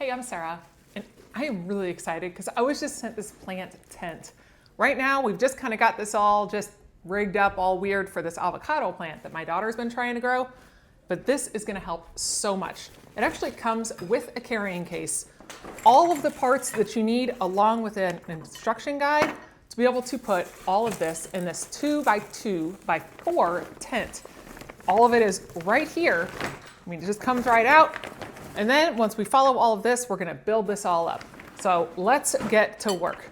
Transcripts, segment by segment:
Hey, I'm Sarah, and I am really excited because I was just sent this plant tent. Right now, we've just kind of got this all just rigged up all weird for this avocado plant that my daughter's been trying to grow, but this is gonna help so much. It actually comes with a carrying case, all of the parts that you need along with an instruction guide to be able to put all of this in this 2x2x4 tent. All of it is right here. I mean, it just comes right out. And then once we follow all of this, we're gonna build this all up. So let's get to work.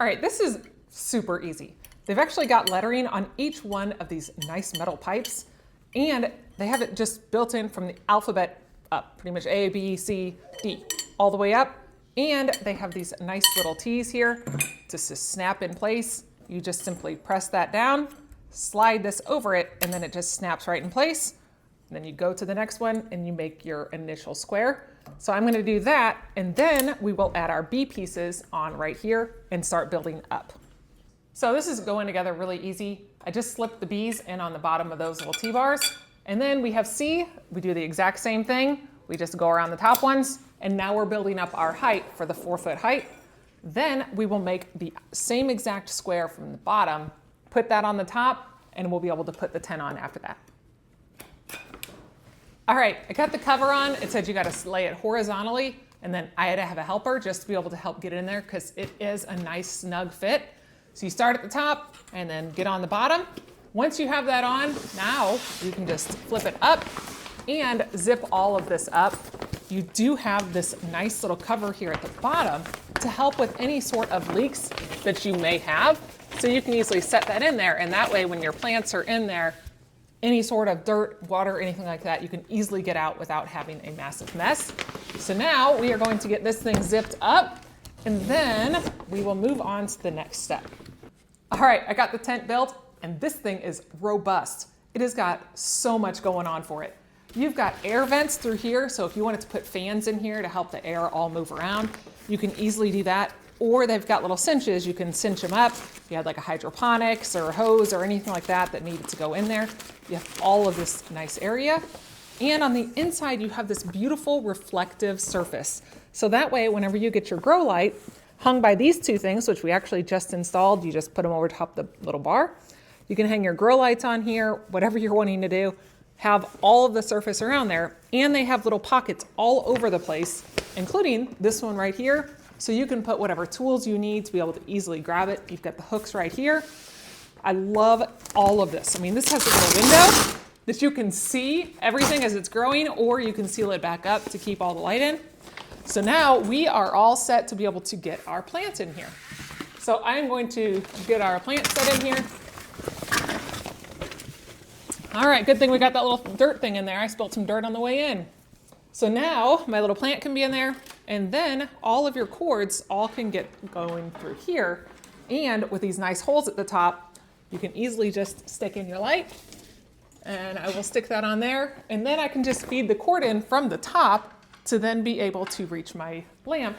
All right, this is super easy. They've actually got lettering on each one of these nice metal pipes, and they have it just built in from the alphabet up, pretty much A, B, C, D, all the way up. And they have these nice little T's here just to snap in place. You just simply press that down, slide this over it, and then it just snaps right in place. And then you go to the next one and you make your initial square. So I'm gonna do that, and then we will add our B pieces on right here and start building up. So this is going together really easy. I just slipped the B's in on the bottom of those little T-bars. And then we have C, we do the exact same thing. We just go around the top ones, and now we're building up our height for the 4-foot height. Then we will make the same exact square from the bottom, put that on the top, and we'll be able to put the 10 on after that. All right, I got the cover on. It said you gotta lay it horizontally, and then I had to have a helper just to be able to help get it in there because it is a nice snug fit. So you start at the top and then get on the bottom. Once you have that on, now you can just flip it up and zip all of this up. You do have this nice little cover here at the bottom to help with any sort of leaks that you may have. So you can easily set that in there, and that way when your plants are in there, any sort of dirt, water, anything like that, you can easily get out without having a massive mess. So now we are going to get this thing zipped up, and then we will move on to the next step. All right, I got the tent built, and this thing is robust. It has got so much going on for it. You've got air vents through here, so if you wanted to put fans in here to help the air all move around, you can easily do that. Or they've got little cinches, you can cinch them up. If you had like a hydroponics or a hose or anything like that that needed to go in there, you have all of this nice area. And on the inside, you have this beautiful reflective surface. So that way, whenever you get your grow light hung by these two things, which we actually just installed, you just put them over top the little bar. You can hang your grow lights on here, whatever you're wanting to do, have all of the surface around there. And they have little pockets all over the place, including this one right here. So you can put whatever tools you need to be able to easily grab it. You've got the hooks right here. I love all of this. I mean, this has a little window that you can see everything as it's growing, or you can seal it back up to keep all the light in. So now we are all set to be able to get our plants in here. So I'm going to get our plant set in here. All right, good thing we got that little dirt thing in there. I spilled some dirt on the way in. So now my little plant can be in there, and then all of your cords all can get going through here. And with these nice holes at the top, you can easily just stick in your light, and I will stick that on there. And then I can just feed the cord in from the top to then be able to reach my lamp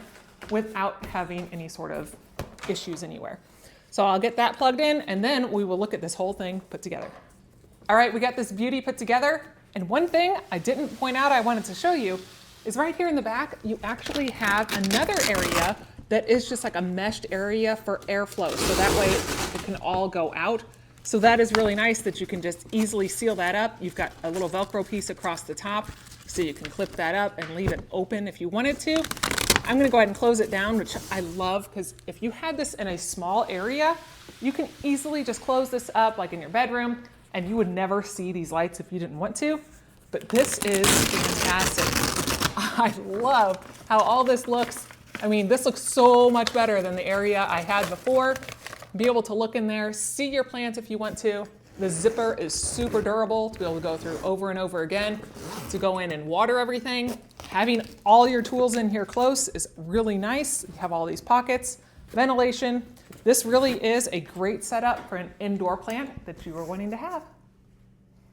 without having any sort of issues anywhere. So I'll get that plugged in, and then we will look at this whole thing put together. All right, we got this beauty put together. And one thing I didn't point out I wanted to show you is right here in the back, you actually have another area that is just like a meshed area for airflow. So that way it can all go out. So that is really nice that you can just easily seal that up. You've got a little Velcro piece across the top, so you can clip that up and leave it open if you wanted to. I'm gonna go ahead and close it down, which I love, because if you had this in a small area, you can easily just close this up like in your bedroom, and you would never see these lights if you didn't want to. But this is fantastic. I love how all this looks. I mean, this looks so much better than the area I had before. Be able to look in there, see your plants if you want to. The zipper is super durable to be able to go through over and over again, to go in and water everything. Having all your tools in here close is really nice. You have all these pockets, ventilation. This really is a great setup for an indoor plant that you are wanting to have.